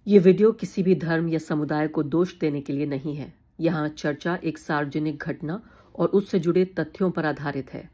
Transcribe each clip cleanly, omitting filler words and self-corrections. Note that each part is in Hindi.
ये वीडियो किसी भी धर्म या समुदाय को दोष देने के लिए नहीं है। यहाँ चर्चा एक सार्वजनिक घटना और उससे जुड़े तथ्यों पर आधारित है।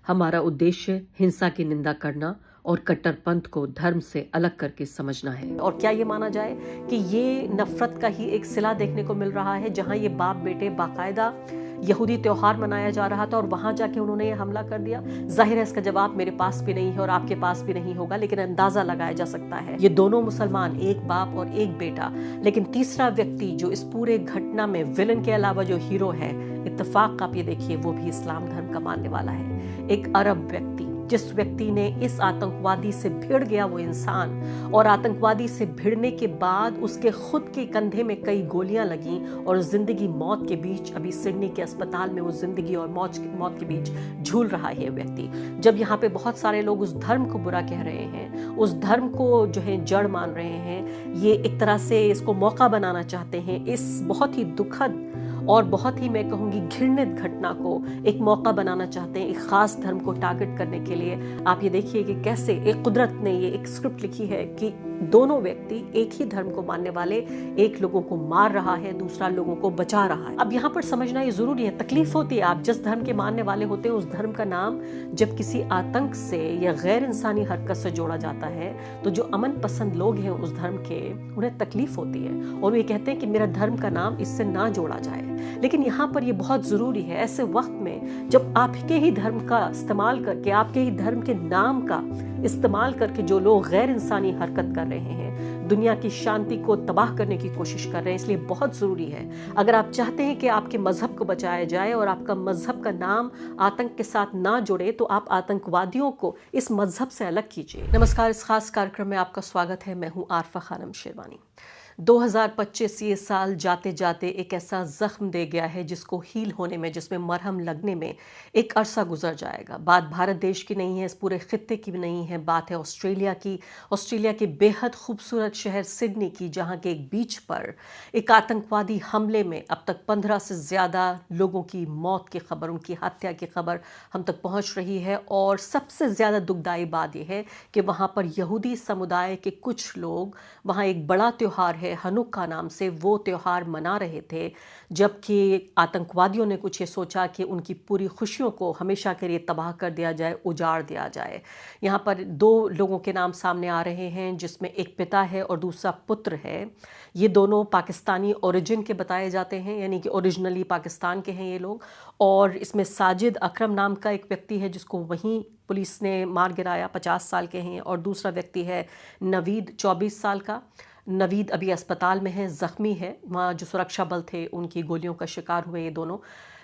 हमारा उद्देश्य हिंसा की निंदा करना और कट्टरपंथ को धर्म से अलग करके समझना है। और क्या ये माना जाए कि ये नफरत का ही एक सिला देखने को मिल रहा है, जहां ये बाप बेटे बाकायदा यहूदी त्योहार मनाया जा रहा था और वहां जाके उन्होंने ये हमला कर दिया। जाहिर है इसका जवाब मेरे पास भी नहीं है और आपके पास भी नहीं होगा, लेकिन अंदाजा लगाया जा सकता है ये दोनों मुसलमान, एक बाप और एक बेटा, लेकिन तीसरा व्यक्ति जो इस पूरे घटना में विलन के अलावा जो हीरो है, इत्तेफाक आप ये देखिए वो भी इस्लाम धर्म का मानने वाला है। एक अरब व्यक्ति, जिस व्यक्ति ने इस आतंकवादी से भिड़ गया वो इंसान, और आतंकवादी से भिड़ने के बाद उसके खुद के कंधे में कई गोलियां लगीं और जिंदगी मौत के बीच अभी सिडनी के अस्पताल में वो जिंदगी और मौत के बीच झूल रहा है व्यक्ति। जब यहाँ पे बहुत सारे लोग उस धर्म को बुरा कह रहे हैं, उस धर्म को जो है जड़ मान रहे हैं, ये एक तरह से इसको मौका बनाना चाहते हैं, इस बहुत ही दुखद और बहुत ही मैं कहूंगी घृणित घटना को एक मौका बनाना चाहते हैं, एक खास धर्म को टारगेट करने के लिए। आप ये देखिए कि कैसे एक कुदरत ने ये एक स्क्रिप्ट लिखी है कि दोनों व्यक्ति एक ही धर्म को मानने वाले, एक लोगों को मार रहा है, दूसरा लोगों को बचा रहा है। अब यहाँ पर समझना ये जरूरी है, तकलीफ होती है, आप जिस धर्म के मानने वाले होते हैं उस धर्म का नाम जब किसी आतंक से या गैर इंसानी हरकत से जोड़ा जाता है, तो जो अमन पसंद लोग हैं उस धर्म के, उन्हें तकलीफ होती है और वे कहते हैं कि मेरा धर्म का नाम इससे ना जोड़ा जाए। लेकिन यहाँ पर ये बहुत जरूरी है, ऐसे वक्त में जब आपके ही धर्म का इस्तेमाल करके, आपके ही धर्म के नाम का इस्तेमाल करके जो लोग गैर इंसानी हरकत कर रहे हैं, दुनिया की शांति को तबाह करने की कोशिश कर रहे हैं, इसलिए बहुत जरूरी है, अगर आप चाहते हैं कि आपके मजहब को बचाया जाए और आपका मजहब का नाम आतंक के साथ ना जुड़े, तो आप आतंकवादियों को इस मजहब से अलग कीजिए। नमस्कार, इस खास कार्यक्रम में आपका स्वागत है। मैं हूं आरफा खानम शेरवानी। 2025 ये साल जाते जाते एक ऐसा जख्म दे गया है जिसको हील होने में, जिसमें मरहम लगने में एक अरसा गुजर जाएगा। बात भारत देश की नहीं है, इस पूरे खित्ते की भी नहीं है, बात है ऑस्ट्रेलिया की। ऑस्ट्रेलिया के बेहद खूबसूरत शहर सिडनी की, जहां के एक बीच पर एक आतंकवादी हमले में अब तक 15 से ज़्यादा लोगों की मौत की खबर, उनकी हत्या की खबर हम तक पहुंच रही है। और सबसे ज़्यादा दुखदाई बात यह है कि वहाँ पर यहूदी समुदाय के कुछ लोग, वहाँ एक बड़ा त्यौहार है हनुक्का नाम से, वो त्यौहार मना रहे थे, जबकि आतंकवादियों ने कुछ ये सोचा कि उनकी पूरी खुशियों को हमेशा के लिए तबाह कर दिया जाए, उजाड़ दिया जाए। यहाँ पर दो लोगों के नाम सामने आ रहे हैं, जिसमें एक पिता है और दूसरा पुत्र है। ये दोनों पाकिस्तानी ओरिजिन के बताए जाते हैं, यानी कि ओरिजिनली पाकिस्तान के हैं ये लोग। और इसमें साजिद अकरम नाम का एक व्यक्ति है जिसको वहीं पुलिस ने मार गिराया, 50 साल के हैं। और दूसरा व्यक्ति है नवीद, 24 साल का। नवीद अभी अस्पताल में है, ज़ख्मी है। वहाँ जो सुरक्षा बल थे उनकी गोलियों का शिकार हुए ये दोनों।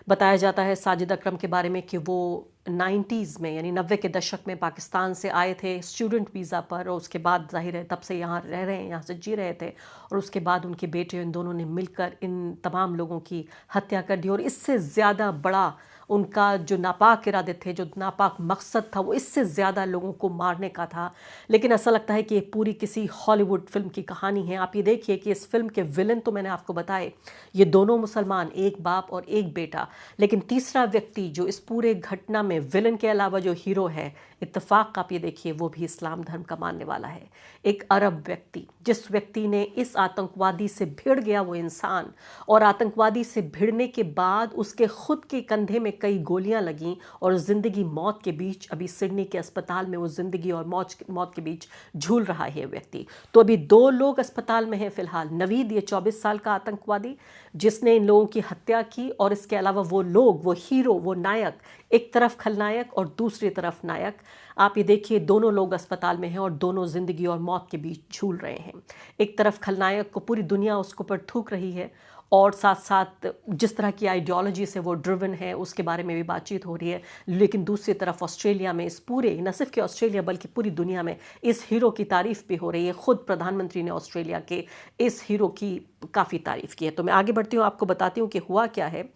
बताया जाता है साजिद अकरम के बारे में कि वो 90s में, यानी 90 के दशक में पाकिस्तान से आए थे स्टूडेंट वीज़ा पर, और उसके बाद जाहिर है तब से यहाँ रह रहे हैं, यहाँ से जी रहे थे। और उसके बाद उनके बेटे, इन दोनों ने मिलकर इन तमाम लोगों की हत्या कर दी। और इससे ज़्यादा बड़ा उनका जो नापाक इरादे थे, जो नापाक मकसद था, वो इससे ज़्यादा लोगों को मारने का था। लेकिन ऐसा लगता है कि ये पूरी किसी हॉलीवुड फिल्म की कहानी है। आप ये देखिए कि इस फिल्म के विलन तो मैंने आपको बताए, ये दोनों मुसलमान, एक बाप और एक बेटा, लेकिन तीसरा व्यक्ति जो इस पूरे घटना में विलन के अलावा जो हीरो है, इत्तेफाक आप ये देखिए वो भी इस्लाम धर्म का मानने वाला है। एक अरब व्यक्ति, जिस व्यक्ति ने इस आतंकवादी से भिड़ गया वो इंसान, और आतंकवादी से भिड़ने के बाद उसके खुद के कंधे में कई गोलियां लगीं और जिंदगी मौत के बीच अभी सिडनी के अस्पताल में वो जिंदगी और मौत के बीच झूल रहा है व्यक्ति। तो अभी दो लोग अस्पताल में हैं फिलहाल। नवीद, ये 24 साल का आतंकवादी जिसने इन लोगों की हत्या की, और इसके अलावा वो लोग, वो हीरो, वो नायक, एक तरफ खलनायक और दूसरी तरफ नायक। आप ये देखिए दोनों लोग अस्पताल में हैं और दोनों जिंदगी और मौत के बीच झूल रहे हैं। एक तरफ खलनायक को पूरी दुनिया उसको पर थूक रही है, और साथ साथ जिस तरह की आइडियोलॉजी से वो ड्रिवन है उसके बारे में भी बातचीत हो रही है। लेकिन दूसरी तरफ ऑस्ट्रेलिया में, इस पूरे, न सिर्फ कि ऑस्ट्रेलिया बल्कि पूरी दुनिया में इस हीरो की तारीफ भी हो रही है। खुद प्रधानमंत्री ने ऑस्ट्रेलिया के इस हीरो की काफ़ी तारीफ की है। तो मैं आगे बढ़ती हूँ, आपको बताती हूँ कि हुआ क्या है।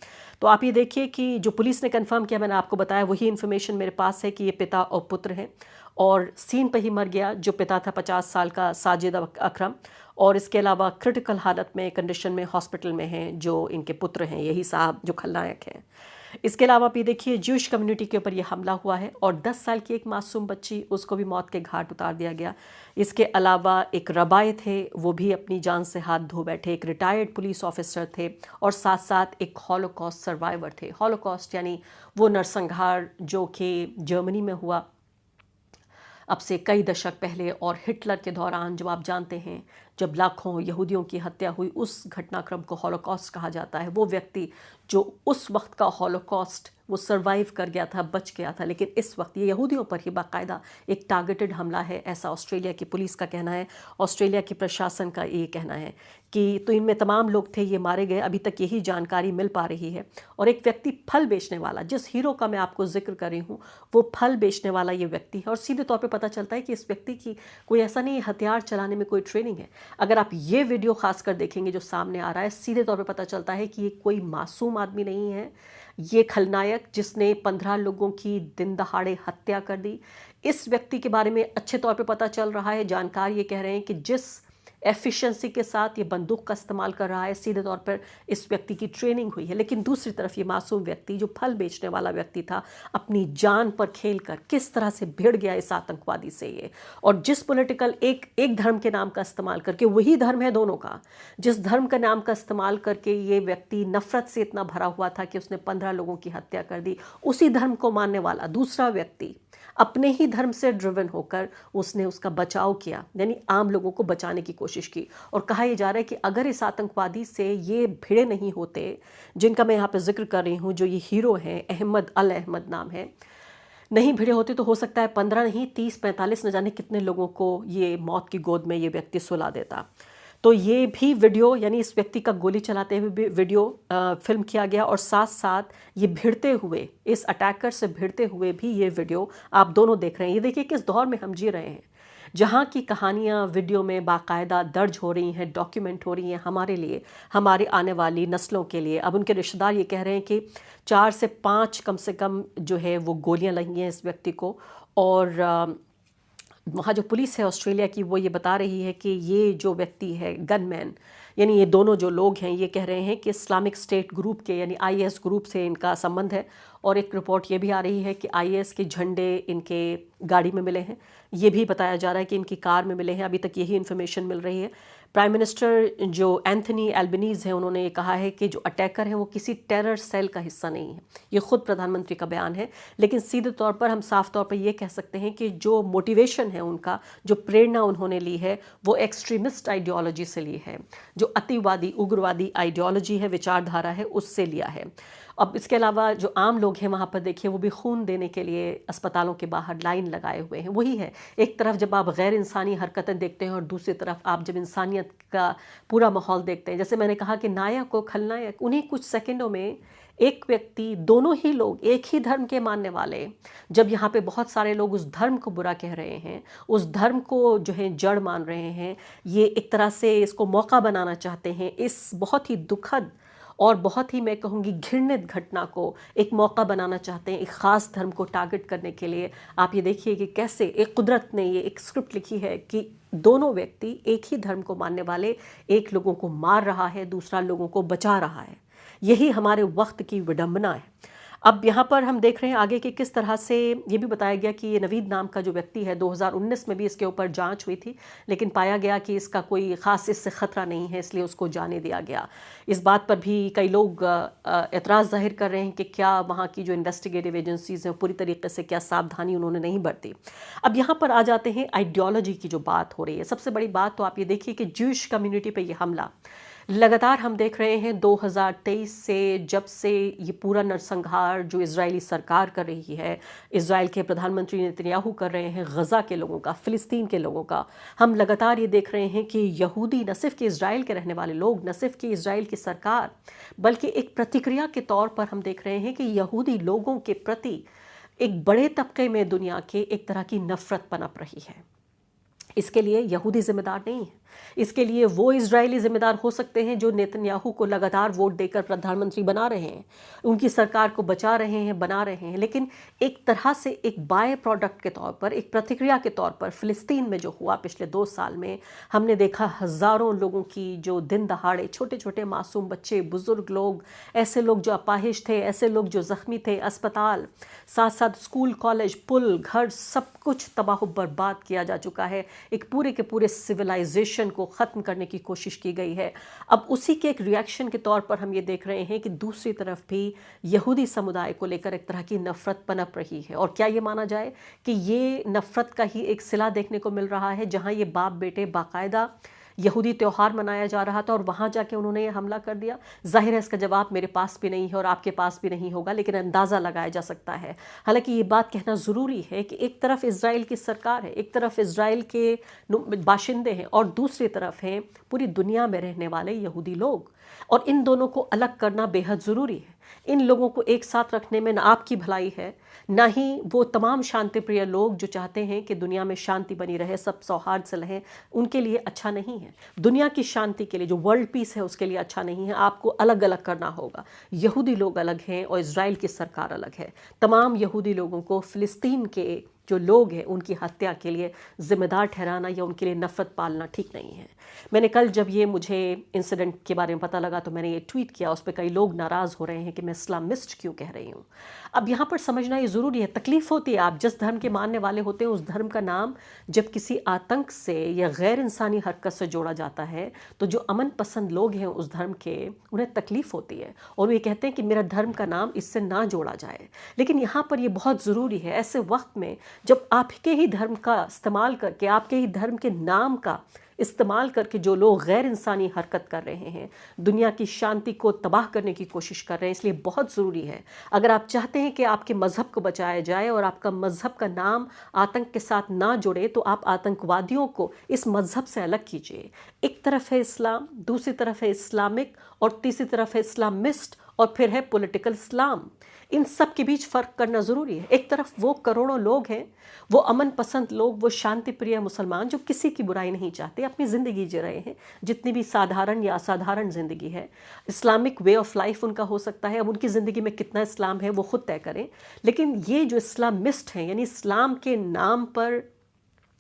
तो आप ये देखिए कि जो पुलिस ने कंफर्म किया, मैंने आपको बताया, वही इन्फॉर्मेशन मेरे पास है कि ये पिता और पुत्र हैं। और सीन पर ही मर गया जो पिता था, 50 साल का साजिद अकरम, और इसके अलावा क्रिटिकल हालत में, कंडीशन में हॉस्पिटल में हैं जो इनके पुत्र हैं, यही साहब जो खलनायक हैं। इसके अलावा आप ये देखिए ज्यूश कम्युनिटी के ऊपर ये हमला हुआ है और 10 साल की एक मासूम बच्ची, उसको भी मौत के घाट उतार दिया गया। इसके अलावा एक रबाए थे, वो भी अपनी जान से हाथ धो बैठे। एक रिटायर्ड पुलिस ऑफिसर थे और साथ साथ एक हॉलोकॉस्ट सर्वाइवर थे। हॉलोकॉस्ट यानी वो नरसंहार जो कि जर्मनी में हुआ अब से कई दशक पहले, और हिटलर के दौरान, जो आप जानते हैं जब लाखों यहूदियों की हत्या हुई, उस घटनाक्रम को हॉलोकॉस्ट कहा जाता है। वो व्यक्ति जो उस वक्त का हॉलोकॉस्ट वो सरवाइव कर गया था, बच गया था, लेकिन इस वक्त ये यहूदियों पर ही बाकायदा एक टारगेटेड हमला है, ऐसा ऑस्ट्रेलिया की पुलिस का कहना है, ऑस्ट्रेलिया के प्रशासन का ये कहना है कि तो इनमें तमाम लोग थे, ये मारे गए, अभी तक यही जानकारी मिल पा रही है। और एक व्यक्ति फल बेचने वाला, जिस हीरो का मैं आपको जिक्र कर रही हूँ, वो फल बेचने वाला ये व्यक्ति है, और सीधे तौर पर पता चलता है कि इस व्यक्ति की कोई ऐसा नहीं हथियार चलाने में कोई ट्रेनिंग है। अगर आप ये वीडियो खासकर देखेंगे जो सामने आ रहा है, सीधे तौर पे पता चलता है कि ये कोई मासूम आदमी नहीं है, ये खलनायक जिसने 15 लोगों की दिन दहाड़े हत्या कर दी। इस व्यक्ति के बारे में अच्छे तौर पे पता चल रहा है, जानकार ये कह रहे हैं कि जिस एफिशिएंसी के साथ ये बंदूक का इस्तेमाल कर रहा है, सीधे तौर पर इस व्यक्ति की ट्रेनिंग हुई है। लेकिन दूसरी तरफ ये मासूम व्यक्ति जो फल बेचने वाला व्यक्ति था, अपनी जान पर खेलकर किस तरह से भिड़ गया इस आतंकवादी से ये, और जिस पॉलिटिकल एक धर्म के नाम का इस्तेमाल करके, वही धर्म है दोनों का, जिस धर्म का नाम का इस्तेमाल करके ये व्यक्ति नफरत से इतना भरा हुआ था कि उसने 15 लोगों की हत्या कर दी, उसी धर्म को मानने वाला दूसरा व्यक्ति अपने ही धर्म से ड्रिवन होकर उसने उसका बचाव किया, यानी आम लोगों को बचाने की कोशिश की। और कहा यह जा रहा है कि अगर इस आतंकवादी से ये भिड़े नहीं होते जिनका मैं यहाँ पे जिक्र कर रही हूँ, जो ये हीरो हैं, अहमद अल अहमद नाम है, नहीं भिड़े होते तो हो सकता है 15 नहीं 30-45 न जाने कितने लोगों को ये मौत की गोद में ये व्यक्ति सुला देता। तो ये भी वीडियो, यानी इस व्यक्ति का गोली चलाते हुए भी वीडियो फिल्म किया गया, और साथ साथ ये भिड़ते हुए, इस अटैकर से भिड़ते हुए भी ये वीडियो आप दोनों देख रहे हैं। ये देखिए किस दौर में हम जी रहे हैं, जहाँ की कहानियाँ वीडियो में बाकायदा दर्ज हो रही हैं, डॉक्यूमेंट हो रही हैं हमारे लिए, हमारे आने वाली नस्लों के लिए। अब उनके रिश्तेदार ये कह रहे हैं कि 4 से 5 कम से कम जो है वो गोलियाँ लगी हैं इस व्यक्ति को, और वहाँ जो पुलिस है ऑस्ट्रेलिया की, वो ये बता रही है कि ये जो व्यक्ति है गनमैन, यानी ये दोनों जो लोग हैं, ये कह रहे हैं कि इस्लामिक स्टेट ग्रुप के, यानी आईएस ग्रुप से इनका संबंध है। और एक रिपोर्ट ये भी आ रही है कि आईएस के झंडे इनके गाड़ी में मिले हैं, ये भी बताया जा रहा है कि इनकी कार में मिले हैं, अभी तक यही इन्फॉर्मेशन मिल रही है। प्राइम मिनिस्टर जो एंथनी एल्बनीज़ हैं, उन्होंने ये कहा है कि जो अटैकर हैं वो किसी टेरर सेल का हिस्सा नहीं है। ये खुद प्रधानमंत्री का बयान है, लेकिन सीधे तौर पर हम साफ तौर पर ये कह सकते हैं कि जो मोटिवेशन है उनका, जो प्रेरणा उन्होंने ली है, वो एक्सट्रीमिस्ट आइडियोलॉजी से ली है, जो अतिवादी उग्रवादी आइडियोलॉजी है, विचारधारा है, उससे लिया है। अब इसके अलावा जो आम लोग हैं वहाँ पर देखिए, वो भी खून देने के लिए अस्पतालों के बाहर लाइन लगाए हुए हैं। वही है, एक तरफ जब आप गैर इंसानी हरकतें देखते हैं और दूसरी तरफ आप जब इंसानियत का पूरा माहौल देखते हैं। जैसे मैंने कहा कि नायक और खलनायक, उन्हीं कुछ सेकंडों में एक व्यक्ति, दोनों ही लोग एक ही धर्म के मानने वाले, जब यहाँ पे बहुत सारे लोग उस धर्म को बुरा कह रहे हैं, उस धर्म को जो है जड़ मान रहे हैं, ये एक तरह से इसको मौका बनाना चाहते हैं, इस बहुत ही दुखद और बहुत ही मैं कहूँगी घृणित घटना को एक मौका बनाना चाहते हैं, एक ख़ास धर्म को टारगेट करने के लिए। आप ये देखिए कि कैसे एक कुदरत ने ये एक स्क्रिप्ट लिखी है कि दोनों व्यक्ति एक ही धर्म को मानने वाले, एक लोगों को मार रहा है, दूसरा लोगों को बचा रहा है। यही हमारे वक्त की विडंबना है। अब यहाँ पर हम देख रहे हैं आगे कि किस तरह से ये भी बताया गया कि ये नवीद नाम का जो व्यक्ति है, 2019 में भी इसके ऊपर जांच हुई थी, लेकिन पाया गया कि इसका कोई ख़ास इससे ख़तरा नहीं है, इसलिए उसको जाने दिया गया। इस बात पर भी कई लोग एतराज़ जाहिर कर रहे हैं कि क्या वहाँ की जो इन्वेस्टिगेटिव एजेंसीज़ हैं पूरी तरीके से क्या सावधानी उन्होंने नहीं बरती। अब यहाँ पर आ जाते हैं आइडियोलॉजी की जो बात हो रही है। सबसे बड़ी बात तो आप ये देखिए कि ज्यूश कम्युनिटी पर यह हमला लगातार हम देख रहे हैं 2023 से, जब से ये पूरा नरसंहार जो इजरायली सरकार कर रही है, इजराइल के प्रधानमंत्री नेतन्याहू कर रहे हैं गज़ा के लोगों का, फ़िलिस्तीन के लोगों का, हम लगातार ये देख रहे हैं कि यहूदी, न सिर्फ कि इजराइल के रहने वाले लोग, न सिर्फ कि इजराइल की सरकार, बल्कि एक प्रतिक्रिया के तौर पर हम देख रहे हैं कि यहूदी लोगों के प्रति एक बड़े तबके में दुनिया के एक तरह की नफ़रत पनप रही है। इसके लिए यहूदी जिम्मेदार नहीं है, इसके लिए वो इजरायली जिम्मेदार हो सकते हैं जो नेतन्याहू को लगातार वोट देकर प्रधानमंत्री बना रहे हैं, उनकी सरकार को बचा रहे हैं, बना रहे हैं, लेकिन एक तरह से एक बाय प्रोडक्ट के तौर पर, एक प्रतिक्रिया के तौर पर फिलिस्तीन में जो हुआ पिछले 2 साल में, हमने देखा हजारों लोगों की जो दिन दहाड़े, छोटे छोटे मासूम बच्चे, बुजुर्ग लोग, ऐसे लोग जो अपाहिज थे, ऐसे लोग जो जख्मी थे, अस्पताल, साथ साथ स्कूल, कॉलेज, पुल, घर, सब कुछ तबाह बर्बाद किया जा चुका है। एक पूरे के पूरे सिविलाइजेशन को ख़त्म करने की कोशिश की गई है। अब उसी के एक रिएक्शन के तौर पर हम ये देख रहे हैं कि दूसरी तरफ भी यहूदी समुदाय को लेकर एक तरह की नफरत पनप रही है। और क्या ये माना जाए कि ये नफरत का ही एक सिला देखने को मिल रहा है, जहाँ ये बाप बेटे बाकायदा यहूदी त्यौहार मनाया जा रहा था और वहाँ जाके उन्होंने ये हमला कर दिया। जाहिर है इसका जवाब मेरे पास भी नहीं है और आपके पास भी नहीं होगा, लेकिन अंदाज़ा लगाया जा सकता है। हालांकि ये बात कहना ज़रूरी है कि एक तरफ इजराइल की सरकार है, एक तरफ इजराइल के बाशिंदे हैं और दूसरी तरफ हैं पूरी दुनिया में रहने वाले यहूदी लोग, और इन दोनों को अलग करना बेहद ज़रूरी है। इन लोगों को एक साथ रखने में ना आपकी भलाई है, ना ही वो तमाम शांति प्रिय लोग जो चाहते हैं कि दुनिया में शांति बनी रहे, सब सौहार्द से रहें, उनके लिए अच्छा नहीं है। दुनिया की शांति के लिए, जो वर्ल्ड पीस है, उसके लिए अच्छा नहीं है। आपको अलग अलग करना होगा। यहूदी लोग अलग हैं और इजराइल की सरकार अलग है। तमाम यहूदी लोगों को फिलिस्तीन के जो लोग हैं उनकी हत्या के लिए जिम्मेदार ठहराना या उनके लिए नफरत पालना ठीक नहीं है। मैंने कल जब ये मुझे इंसिडेंट के बारे में पता लगा तो मैंने ये ट्वीट किया। उस पर कई लोग नाराज़ हो रहे हैं कि मैं इस्लामिस्ट क्यों कह रही हूँ। अब यहाँ पर समझना ये ज़रूरी है, तकलीफ़ होती है। आप जिस धर्म के मानने वाले होते हैं, उस धर्म का नाम जब किसी आतंक से या गैर इंसानी हरकत से जोड़ा जाता है तो जो अमन पसंद लोग हैं उस धर्म के, उन्हें तकलीफ़ होती है और वे कहते हैं कि मेरा धर्म का नाम इससे ना जोड़ा जाए। लेकिन यहाँ पर ये बहुत ज़रूरी है, ऐसे वक्त में जब आपके ही धर्म का इस्तेमाल करके, आपके ही धर्म के नाम का इस्तेमाल करके जो लोग गैर इंसानी हरकत कर रहे हैं, दुनिया की शांति को तबाह करने की कोशिश कर रहे हैं, इसलिए बहुत ज़रूरी है, अगर आप चाहते हैं कि आपके मज़हब को बचाया जाए और आपका मज़हब का नाम आतंक के साथ ना जुड़े, तो आप आतंकवादियों को इस मज़हब से अलग कीजिए। एक तरफ है इस्लाम, दूसरी तरफ है इस्लामिक, और तीसरी तरफ है इस्लामिस्ट, और फिर है पॉलिटिकल इस्लाम। इन सब के बीच फ़र्क करना ज़रूरी है। एक तरफ वो करोड़ों लोग हैं, वो अमन पसंद लोग, वो शांति प्रिय मुसलमान जो किसी की बुराई नहीं चाहते, अपनी ज़िंदगी जी रहे हैं, जितनी भी साधारण या असाधारण ज़िंदगी है। इस्लामिक वे ऑफ लाइफ उनका हो सकता है, अब उनकी ज़िंदगी में कितना इस्लाम है वो खुद तय करें। लेकिन ये जो इस्लामिस्ट हैं, यानी इस्लाम के नाम पर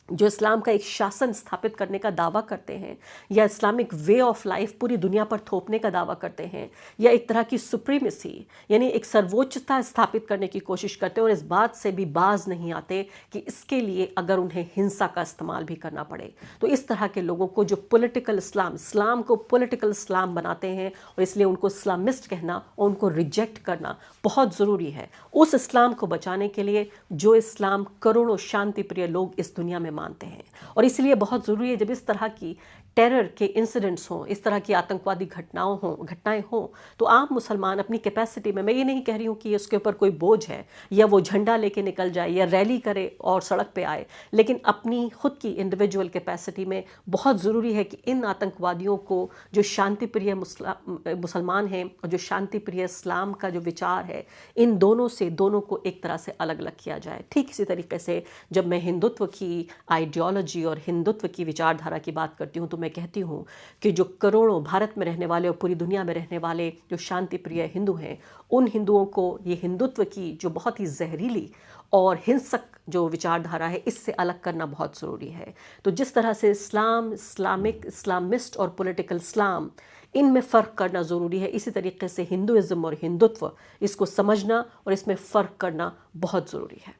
जो इस्लाम का एक शासन स्थापित करने का दावा करते हैं, या इस्लामिक वे ऑफ लाइफ पूरी दुनिया पर थोपने का दावा करते हैं, या एक तरह की सुप्रीमेसी यानी एक सर्वोच्चता स्थापित करने की कोशिश करते हैं, और इस बात से भी बाज नहीं आते कि इसके लिए अगर उन्हें हिंसा का इस्तेमाल भी करना पड़े, तो इस तरह के लोगों को जो पॉलिटिकल इस्लाम को पॉलिटिकल इस्लाम बनाते हैं, और इसलिए उनको इस्लामिस्ट कहना और उनको रिजेक्ट करना बहुत ज़रूरी है उस इस्लाम को बचाने के लिए जो इस्लाम करोड़ों शांति प्रिय लोग इस दुनिया में मानते हैं। और इसलिए बहुत ज़रूरी है, जब इस तरह की टेरर के इंसिडेंट्स हों, इस तरह की आतंकवादी घटनाएं हों, तो आम मुसलमान अपनी कैपेसिटी में, मैं ये नहीं कह रही हूँ कि उसके ऊपर कोई बोझ है या वो झंडा लेके निकल जाए या रैली करे और सड़क पे आए, लेकिन अपनी खुद की इंडिविजुअल कैपेसिटी में बहुत ज़रूरी है कि इन आतंकवादियों को, जो शांति प्रिय मुसलमान हैं और जो शांति प्रिय इस्लाम का जो विचार है, इन दोनों को एक तरह से अलग अलग किया जाए। ठीक इसी तरीके से जब मैं हिंदुत्व की आइडियोलॉजी और हिंदुत्व की विचारधारा की बात करती हूँ तो मैं कहती हूँ कि जो करोड़ों भारत में रहने वाले और पूरी दुनिया में रहने वाले जो शांति प्रिय हिंदू हैं, उन हिंदुओं को ये हिंदुत्व की जो बहुत ही जहरीली और हिंसक जो विचारधारा है, इससे अलग करना बहुत ज़रूरी है। तो जिस तरह से इस्लामिस्ट और पॉलिटिकल इस्लाम, इनमें फ़र्क करना ज़रूरी है, इसी तरीके से हिंदुइज़्म और हिंदुत्व, इसको समझना और इसमें फ़र्क करना बहुत ज़रूरी है।